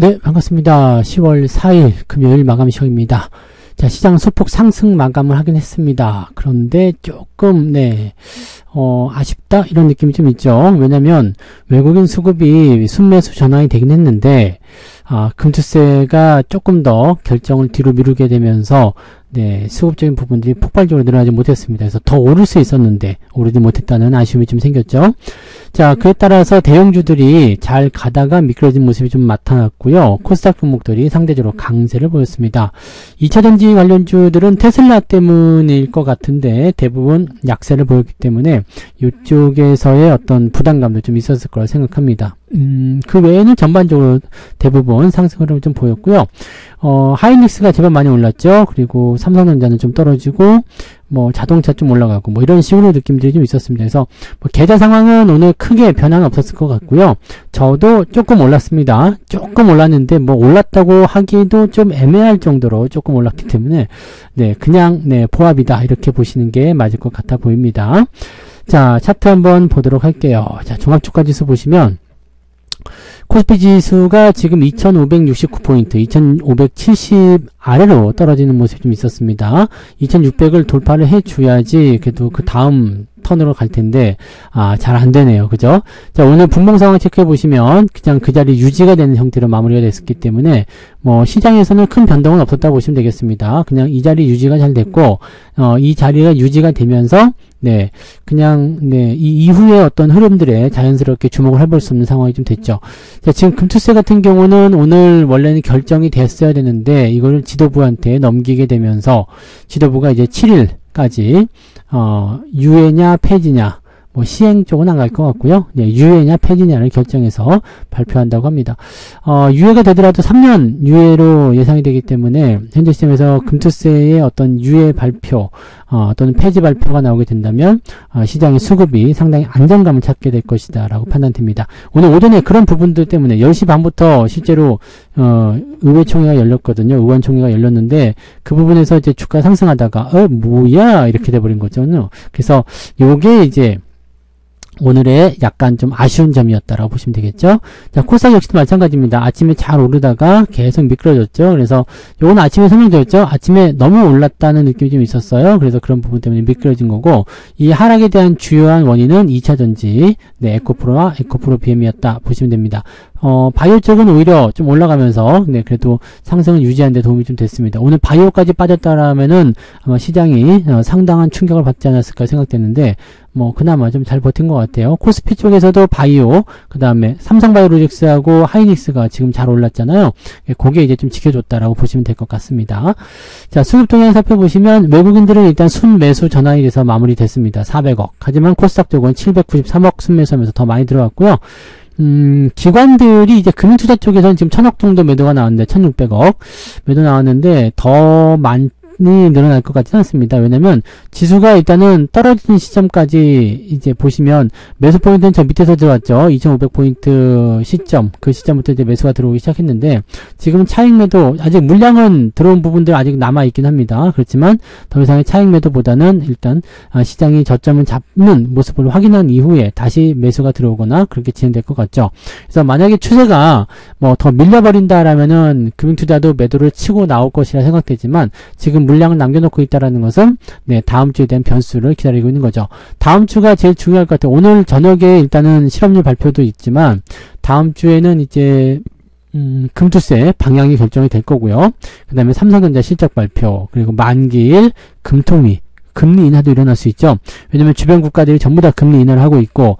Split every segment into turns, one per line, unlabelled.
네, 반갑습니다. 10월 4일 금요일 마감 시간입니다. 자, 시장 소폭 상승 마감을 하긴 했습니다. 그런데 조금, 아쉽다? 이런 느낌이 좀 있죠. 왜냐면 외국인 수급이 순매수 전환이 되긴 했는데, 금투세가 조금 더 결정을 뒤로 미루게 되면서, 수급적인 부분들이 폭발적으로 늘어나지 못했습니다. 그래서 더 오를 수 있었는데, 오르지 못했다는 아쉬움이 좀 생겼죠. 자, 그에 따라서 대형주들이 잘 가다가 미끄러진 모습이 좀 나타났고요. 코스닥 종목들이 상대적으로 강세를 보였습니다. 2차전지 관련주들은 테슬라 때문일 것 같은데, 대부분 약세를 보였기 때문에, 이쪽에서의 어떤 부담감도 좀 있었을 거라 생각합니다. 그 외에는 전반적으로 대부분 상승 흐름을 좀 보였고요. 하이닉스가 제법 많이 올랐죠. 그리고 삼성전자는 좀 떨어지고, 자동차 좀 올라가고, 이런 식으로 느낌들이 좀 있었습니다. 그래서, 계좌 상황은 오늘 크게 변화는 없었을 것 같고요. 저도 조금 올랐습니다. 조금 올랐는데, 올랐다고 하기도 좀 애매할 정도로 조금 올랐기 때문에, 그냥, 보합이다. 이렇게 보시는 게 맞을 것 같아 보입니다. 자, 차트 한번 보도록 할게요. 자, 종합주가지수 보시면, 코스피 지수가 지금 2569포인트, 2570 아래로 떨어지는 모습이 좀 있었습니다. 2600을 돌파를 해줘야지 그래도 그 다음 턴으로 갈 텐데, 잘 안 되네요. 그죠? 자, 오늘 분봉 상황 체크해 보시면 그냥 그 자리 유지가 되는 형태로 마무리가 됐기 때문에 시장에서는 큰 변동은 없었다 보시면 되겠습니다. 그냥 이 자리 유지가 잘 됐고, 이 자리가 유지가 되면서 이 이후에 어떤 흐름들에 자연스럽게 주목을 해볼 수 없는 상황이 좀 됐죠. 자, 지금 금투세 같은 경우는 오늘 원래는 결정이 됐어야 되는데, 이걸 지도부한테 넘기게 되면서, 지도부가 이제 7일까지, 유예냐, 폐지냐, 시행 쪽은 안 갈 것 같고요. 유예냐, 폐지냐를 결정해서 발표한다고 합니다. 유예가 되더라도 3년 유예로 예상이 되기 때문에, 현재 시점에서 금투세의 어떤 유예 발표, 또는 폐지 발표가 나오게 된다면, 시장의 수급이 상당히 안정감을 찾게 될 것이다, 라고 판단됩니다. 오늘 오전에 그런 부분들 때문에 10시 반부터 실제로, 의회총회가 열렸거든요. 의원총회가 열렸는데, 그 부분에서 이제 주가 상승하다가, 뭐야? 이렇게 돼버린 거죠. 그래서, 요게 이제, 오늘의 약간 좀 아쉬운 점이었다라고 보시면 되겠죠. 자, 코스닥 역시도 마찬가지입니다. 아침에 잘 오르다가 계속 미끄러졌죠. 그래서 요건 아침에 설명드렸죠. 아침에 너무 올랐다는 느낌이 좀 있었어요. 그래서 그런 부분 때문에 미끄러진 거고, 이 하락에 대한 주요한 원인은 2차전지, 에코프로와 에코프로 BM이었다 보시면 됩니다. 바이오 쪽은 오히려 좀 올라가면서, 그래도 상승을 유지하는 데 도움이 좀 됐습니다. 오늘 바이오까지 빠졌다라면은 아마 시장이 상당한 충격을 받지 않았을까 생각되는데, 그나마 좀 잘 버틴 것 같아요. 코스피 쪽에서도 바이오, 그 다음에 삼성바이오로직스하고 하이닉스가 지금 잘 올랐잖아요. 그게 이제 좀 지켜줬다라고 보시면 될 것 같습니다. 자, 수급 동향 살펴보시면 외국인들은 일단 순매수 전환이 돼서 마무리됐습니다. 400억. 하지만 코스닥 쪽은 793억 순매수하면서 더 많이 들어왔고요. 기관들이 이제 금융투자 쪽에서는 지금 1000억 정도 매도가 나왔는데, 1600억 매도 나왔는데, 더 많이 늘어날 것 같지는 않습니다. 왜냐면, 지수가 일단은 떨어진 시점까지 이제 보시면, 매수 포인트는 저 밑에서 들어왔죠. 2500포인트 시점, 그 시점부터 이제 매수가 들어오기 시작했는데, 지금 차익 매도, 아직 물량은 들어온 부분들 아직 남아있긴 합니다. 그렇지만, 더 이상의 차익 매도보다는 일단, 시장이 저점을 잡는 모습을 확인한 이후에 다시 매수가 들어오거나 그렇게 진행될 것 같죠. 그래서 만약에 추세가 더 밀려버린다라면은, 금융투자도 매도를 치고 나올 것이라 생각되지만, 지금 물량을 남겨놓고 있다라는 것은 다음 주에 대한 변수를 기다리고 있는 거죠. 다음 주가 제일 중요할 것 같아요. 오늘 저녁에 일단은 실업률 발표도 있지만 다음 주에는 이제 금투세 방향이 결정이 될 거고요. 그 다음에 삼성전자 실적 발표, 그리고 만기일 금통위, 금리 인하도 일어날 수 있죠. 왜냐면 주변 국가들이 전부 다 금리 인하를 하고 있고,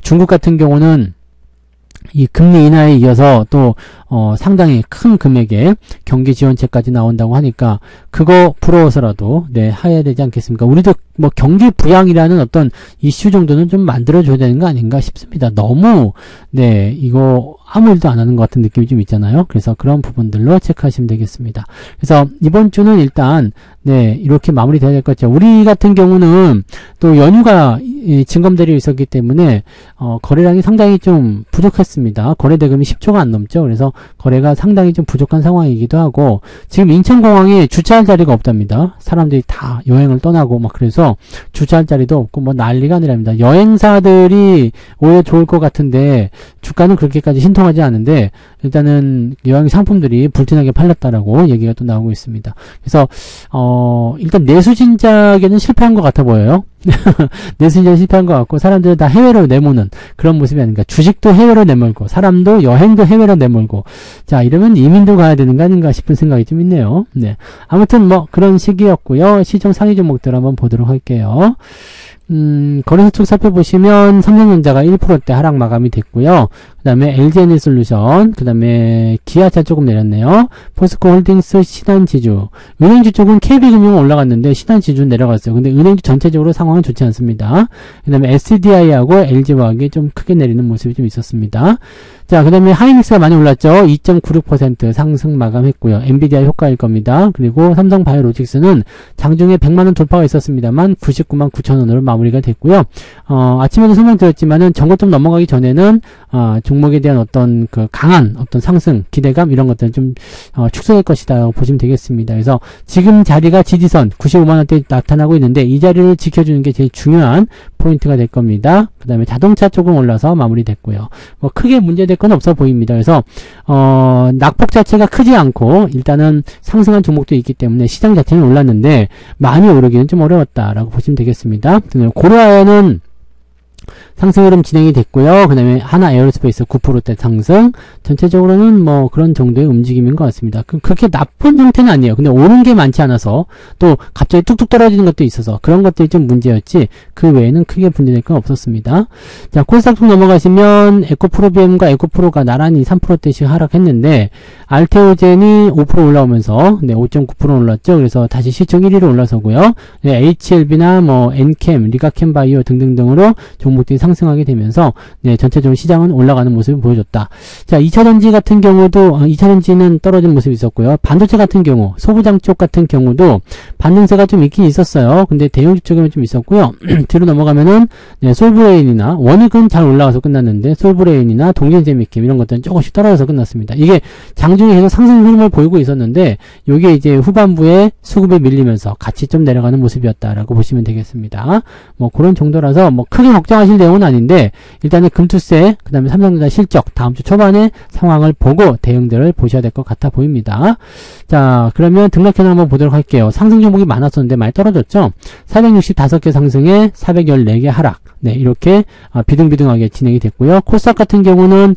중국 같은 경우는 이 금리 인하에 이어서 또 상당히 큰 금액의 경기 지원책까지 나온다고 하니까 그거 부러워서라도 해야 되지 않겠습니까? 우리도 경기 부양이라는 어떤 이슈 정도는 좀 만들어줘야 되는 거 아닌가 싶습니다. 너무 이거 아무 일도 안 하는 것 같은 느낌이 좀 있잖아요. 그래서 그런 부분들로 체크하시면 되겠습니다. 그래서 이번 주는 일단 이렇게 마무리돼야 될 것 같죠. 우리 같은 경우는 또 연휴가 징검대로 있었기 때문에 거래량이 상당히 좀 부족했습니다. 거래 대금이 10조가 안 넘죠. 그래서 거래가 상당히 좀 부족한 상황이기도 하고, 지금 인천공항에 주차할 자리가 없답니다. 사람들이 다 여행을 떠나고 그래서 주차할 자리도 없고 난리가 아니랍니다. 여행사들이 오히려 좋을 것 같은데 주가는 그렇게까지 신통하지 않은데, 일단은 유효한 상품들이 불티나게 팔렸다라고 얘기가 또 나오고 있습니다. 그래서 일단 내수진작에는 실패한 것 같아 보여요. 내수진작에 실패한 것 같고 사람들은 다 해외로 내모는 그런 모습이 아닌가. 주식도 해외로 내몰고 사람도 여행도 해외로 내몰고 자 이러면 이민도 가야 되는 거 아닌가 싶은 생각이 좀 있네요. 네, 아무튼 뭐 그런 시기였고요. 시총 상위 종목들 한번 보도록 할게요. 거래소 쪽 살펴보시면 삼성전자가 1%대 하락 마감이 됐고요. 그 다음에 LG에너지솔루션, 그 다음에 기아차 조금 내렸네요. 포스코홀딩스, 신한지주. 은행주 쪽은 KB금융 올라갔는데 신한지주는 내려갔어요. 근데 은행주 전체적으로 상황은 좋지 않습니다. 그 다음에 SDI하고 LG화학이 좀 크게 내리는 모습이 좀 있었습니다. 자, 그 다음에 하이닉스가 많이 올랐죠. 2.96% 상승 마감했고요. 엔비디아 효과일 겁니다. 그리고 삼성바이오로직스는 장중에 100만원 돌파가 있었습니다만 99만 9천원으로 마무리가 됐고요. 아침에도 설명드렸지만은 전고점 넘어가기 전에는 종목에 대한 어떤 그 강한 어떤 상승 기대감 이런 것들은 좀 축소될 것이다 보시면 되겠습니다. 그래서 지금 자리가 지지선 95만원대 나타나고 있는데 이 자리를 지켜주는 게 제일 중요한 포인트가 될 겁니다. 그 다음에 자동차 쪽은 올라서 마무리됐고요. 뭐 크게 문제될 건 없어 보입니다. 그래서 낙폭 자체가 크지 않고 일단은 상승한 종목도 있기 때문에 시장 자체는 올랐는데 많이 오르기는 좀 어려웠다라고 보시면 되겠습니다. 고려아연은 상승 흐름 진행이 됐고요. 그 다음에 하나 에어로스페이스 9%대 상승. 전체적으로는 뭐 그런 정도의 움직임인 것 같습니다. 그렇게 나쁜 형태는 아니에요. 근데 오른 게 많지 않아서 또 갑자기 뚝뚝 떨어지는 것도 있어서 그런 것들이 좀 문제였지 그 외에는 크게 문제될 건 없었습니다. 자, 코스닥 쪽 넘어가시면 에코프로비엠과 에코프로가 나란히 3%대씩 하락했는데 알테오젠이 5% 올라오면서 5.9% 올랐죠. 그래서 다시 시총 1위로 올라서고요. HLB나 뭐 엔캠, 리가캠바이오 등등등으로 종목들이 상승하게 되면서 전체적으로 시장은 올라가는 모습을 보여줬다. 자, 2차전지 같은 경우도 2차전지는 떨어진 모습이 있었고요. 반도체 같은 경우, 소부장 쪽 같은 경우도 반등세가 좀 있긴 있었어요. 근데 대형주 쪽에는 좀 있었고요. 뒤로 넘어가면은 솔브레인이나 원익은 잘 올라가서 끝났는데 솔브레인이나 동전제미킴 이런 것들은 조금씩 떨어져서 끝났습니다. 이게 장중에 계속 상승 흐름을 보이고 있었는데 이게 이제 후반부에 수급이 밀리면서 같이 좀 내려가는 모습이었다라고 보시면 되겠습니다. 뭐 그런 정도라서 뭐 크게 걱정하실 내용은 아닌데 일단은 금투세 그 다음에 삼성전자 실적 다음 주 초반에 상황을 보고 대응들을 보셔야 될 것 같아 보입니다. 자, 그러면 등락현황 한번 보도록 할게요. 상승 종목이 많았었는데 많이 떨어졌죠. 465개 상승에 414개 하락. 네, 이렇게 비등비등하게 진행이 됐고요. 코스닥 같은 경우는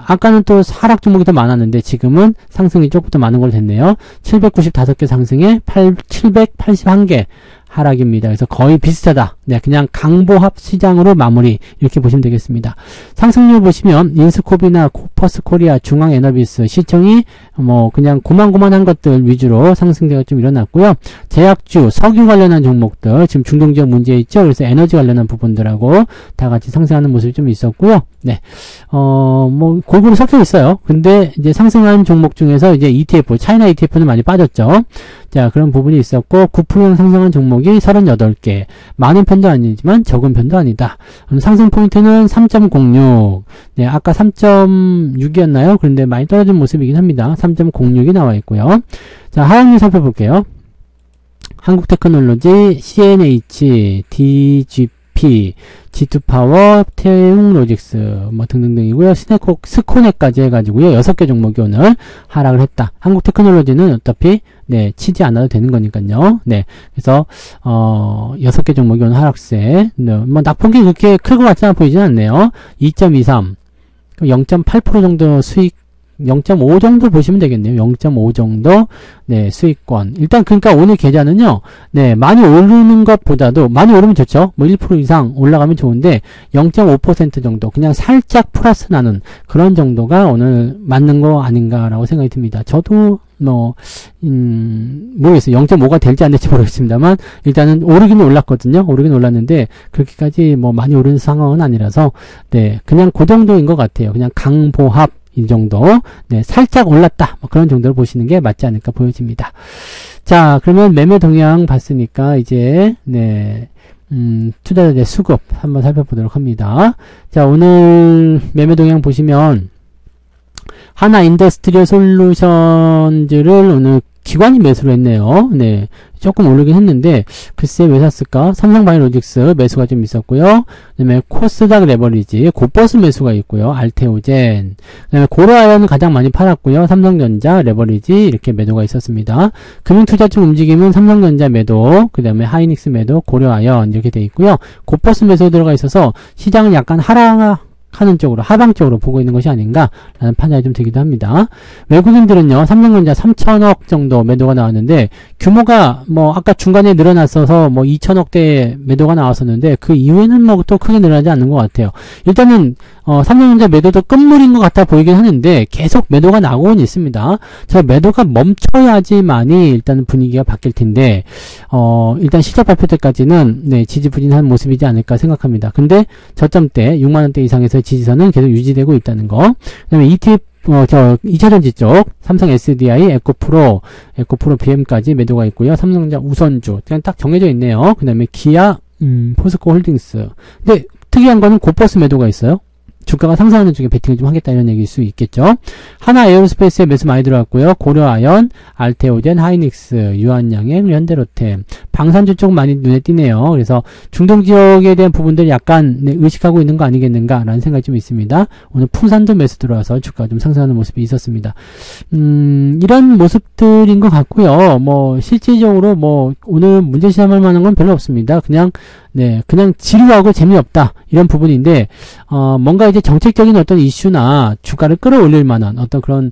아까는 또 하락 종목이 더 많았는데 지금은 상승이 조금 더 많은 걸 됐네요. 795개 상승에 781개 하락입니다. 그래서 거의 비슷하다. 네, 그냥 강보합 시장으로 마무리 이렇게 보시면 되겠습니다. 상승률 보시면 인스코비나 코퍼스코리아, 중앙에너비스 시청이 뭐 그냥 고만고만한 것들 위주로 상승세가 좀 일어났고요. 제약주, 석유 관련한 종목들 지금 중동지역 문제 있죠. 그래서 에너지 관련한 부분들하고 다 같이 상승하는 모습이 좀 있었고요. 네, 뭐 골고루 섞여 있어요. 근데 이제 상승한 종목 중에서 이제 ETF, 차이나 ETF는 많이 빠졌죠. 자, 그런 부분이 있었고 9% 상승한 종목이 38개. 많은 편도 아니지만 적은 편도 아니다. 상승 포인트는 3.06. 네, 아까 3.6이었나요? 그런데 많이 떨어진 모습이긴 합니다. 3.06이 나와 있고요. 자, 하락률 살펴볼게요. 한국테크놀로지, CNH, DGP, G2파워, 태웅로직스 뭐 등등등이고요. 스코넷까지 해가지고요. 6개 종목이 오늘 하락을 했다. 한국테크놀로지는 어차피 치지 않아도 되는 거니까요. 네, 그래서 6개 종목이 오늘 하락세. 뭐 낙폭이 그렇게 클 것 같지 않아 보이진 않네요. 2.23, 0.8% 정도 수익. 0.5 정도 보시면 되겠네요. 0.5 정도 수익권. 일단 그러니까 오늘 계좌는요. 많이 오르는 것보다도 많이 오르면 좋죠. 뭐 1% 이상 올라가면 좋은데 0.5% 정도 그냥 살짝 플러스 나는 그런 정도가 오늘 맞는 거 아닌가라고 생각이 듭니다. 저도 모르겠어요. 0.5가 될지 안 될지 모르겠습니다만 일단은 오르기는 올랐거든요. 오르긴 올랐는데 그렇게까지 뭐 많이 오르는 상황은 아니라서 그냥 그 정도인 것 같아요. 그냥 강보합 이 정도, 살짝 올랐다. 뭐 그런 정도로 보시는 게 맞지 않을까 보여집니다. 자, 그러면 매매 동향 봤으니까 이제, 투자자 수급 한번 살펴보도록 합니다. 자, 오늘 매매 동향 보시면, 하나 인더스트리얼 솔루션즈를 오늘 기관이 매수를 했네요. 조금 오르긴 했는데 글쎄 왜 샀을까? 삼성바이오로직스 매수가 좀 있었고요. 그다음에 코스닥 레버리지 곧버스 매수가 있고요. 알테오젠, 그다음에 고려아연은 가장 많이 팔았고요. 삼성전자 레버리지 이렇게 매도가 있었습니다. 금융투자 쪽 움직임은 삼성전자 매도, 그다음에 하이닉스 매도, 고려아연 이렇게 돼 있고요. 곧버스 매수 들어가 있어서 시장은 약간 하는 쪽으로, 하방 쪽으로 보고 있는 것이 아닌가라는 판단이 좀 들기도 합니다. 외국인들은요, 삼성전자 3천억 정도 매도가 나왔는데, 규모가 아까 중간에 늘어났어서 2천억대 매도가 나왔었는데, 그 이후에는 또 크게 늘어나지 않는 것 같아요. 일단은, 삼성전자 매도도 끝물인 것 같아 보이긴 하는데, 계속 매도가 나오곤 있습니다. 저 매도가 멈춰야지만이 일단 분위기가 바뀔 텐데, 일단 실적 발표 때까지는, 네, 지지부진한 모습이지 않을까 생각합니다. 근데, 저점대 6만원대 이상에서 지지선은 계속 유지되고 있다는 거. 그 다음에 ETF, 2차전지 쪽, 삼성 SDI, 에코프로 BM까지 매도가 있고요. 삼성전자 우선주, 그냥 딱 정해져 있네요. 그 다음에 기아, 포스코 홀딩스. 근데 특이한 거는 곧버스 매도가 있어요. 주가가 상승하는 쪽에 베팅을 좀 하겠다 이런 얘기일 수 있겠죠. 하나 에어로스페이스에 매수 많이 들어왔고요. 고려아연, 알테오젠, 하이닉스, 유한양행, 현대로템, 방산주 쪽 많이 눈에 띄네요. 그래서 중동 지역에 대한 부분들 약간 의식하고 있는 거 아니겠는가라는 생각이 좀 있습니다. 오늘 풍산도 매수 들어와서 주가가 좀 상승하는 모습이 있었습니다. 이런 모습들인 것 같고요. 실질적으로 오늘 문제시험할 만한 건 별로 없습니다. 그냥 지루하고 재미없다 이런 부분인데 뭔가 이제 정책적인 어떤 이슈나 주가를 끌어올릴 만한 어떤 그런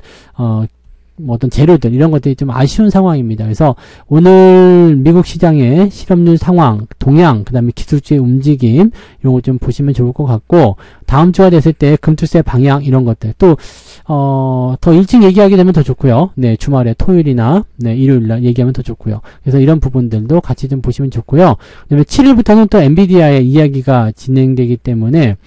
어떤 재료들 이런 것들이 좀 아쉬운 상황입니다. 그래서 오늘 미국 시장의 실업률 상황, 동향, 그 다음에 기술주의 움직임 이런 것 좀 보시면 좋을 것 같고 다음 주가 됐을 때 금투세 방향 이런 것들 또 더 일찍 얘기하게 되면 더 좋고요. 네, 주말에 토요일이나 일요일날 얘기하면 더 좋고요. 그래서 이런 부분들도 같이 좀 보시면 좋고요. 그다음에 7일부터는 또 엔비디아의 이야기가 진행되기 때문에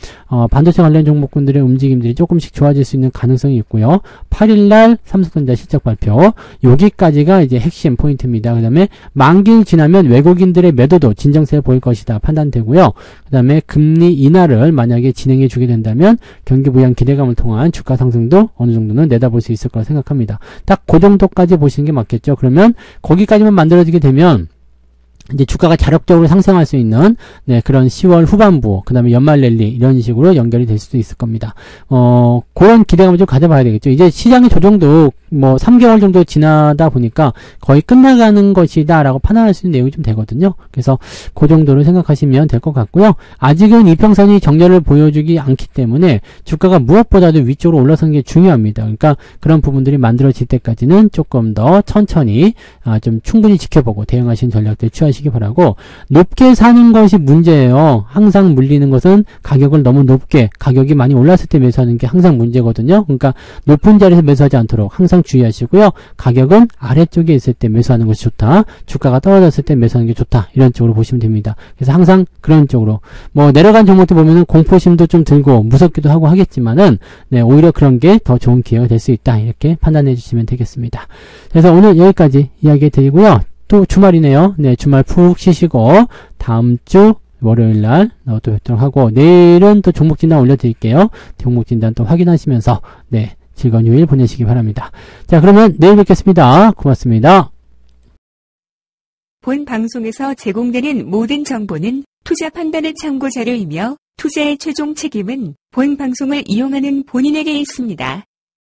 반도체 관련 종목군들의 움직임들이 조금씩 좋아질 수 있는 가능성이 있고요. 8일날 삼성전자 실적 발표 여기까지가 이제 핵심 포인트입니다. 그 다음에 만기일 지나면 외국인들의 매도도 진정세를 보일 것이다 판단되고요. 그 다음에 금리 인하를 만약에 진행해 주게 된다면 경기 부양 기대감을 통한 주가 상승도 어느 정도는 내다볼 수 있을 거라 생각합니다. 딱 그 정도까지 보시는 게 맞겠죠. 그러면 거기까지만 만들어지게 되면 이제 주가가 자력적으로 상승할 수 있는 그런 10월 후반부 그 다음에 연말 랠리 이런 식으로 연결이 될 수도 있을 겁니다. 그런 기대감을 좀 가져봐야 되겠죠. 이제 시장의 조정도 3개월 정도 지나다 보니까 거의 끝나가는 것이다 라고 판단할 수 있는 내용이 좀 되거든요. 그래서 그 정도로 생각하시면 될 것 같고요. 아직은 이평선이 정렬을 보여주기 않기 때문에 주가가 무엇보다도 위쪽으로 올라서는 게 중요합니다. 그러니까 그런 부분들이 만들어질 때까지는 조금 더 천천히 좀 충분히 지켜보고 대응하시는 전략들 취하시기 바라고 높게 사는 것이 문제예요. 항상 물리는 것은 가격을 너무 높게 가격이 많이 올랐을 때 매수하는 게 항상 문제거든요. 그러니까 높은 자리에서 매수하지 않도록 항상 주의하시고요. 가격은 아래쪽에 있을 때 매수하는 것이 좋다. 주가가 떨어졌을 때 매수하는 게 좋다. 이런 쪽으로 보시면 됩니다. 그래서 항상 그런 쪽으로 내려간 종목들 보면은 공포심도 좀 들고 무섭기도 하고 하겠지만은 오히려 그런 게 더 좋은 기회가 될 수 있다. 이렇게 판단해 주시면 되겠습니다. 그래서 오늘 여기까지 이야기 드리고요. 또 주말이네요. 주말 푹 쉬시고 다음 주 월요일날 또 뵙도록 하고 내일은 또 종목 진단 올려드릴게요. 종목 진단 또 확인하시면서 즐거운 휴일 보내시기 바랍니다. 자, 그러면 내일 뵙겠습니다. 고맙습니다.
본 방송에서 제공되는 모든 정보는 투자 판단의 참고 자료이며 투자의 최종 책임은 본 방송을 이용하는 본인에게 있습니다.